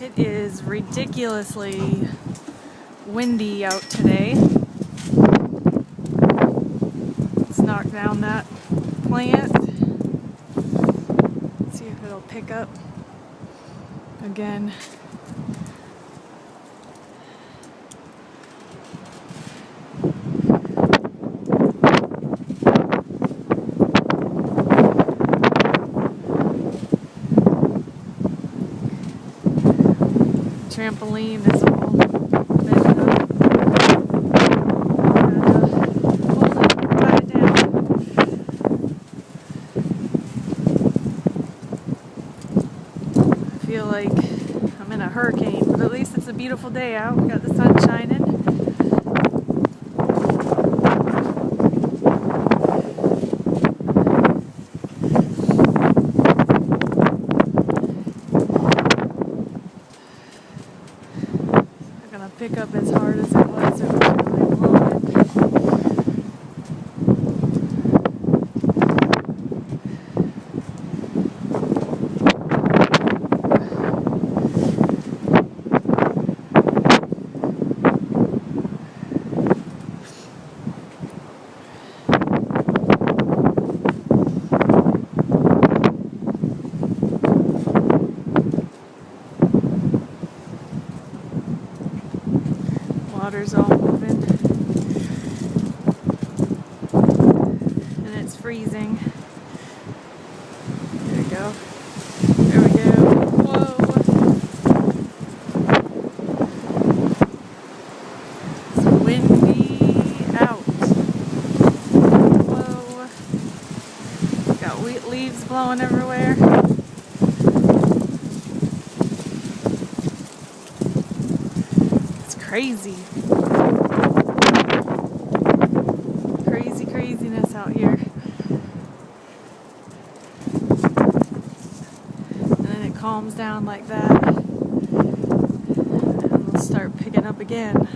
It is ridiculously windy out today. Let's knock down that plant. See if it'll pick up again. Trampoline is all bent up. Hold it, tie it down. I feel like I'm in a hurricane, but at least it's a beautiful day out. We got the sun shining. Gonna pick up as hard as it was really blowing. Water's all moving, and it's freezing. There we go. There we go. Whoa! It's windy out. Whoa! Got leaves blowing everywhere. It's crazy. Craziness out here. And then it calms down like that, and we'll start picking up again.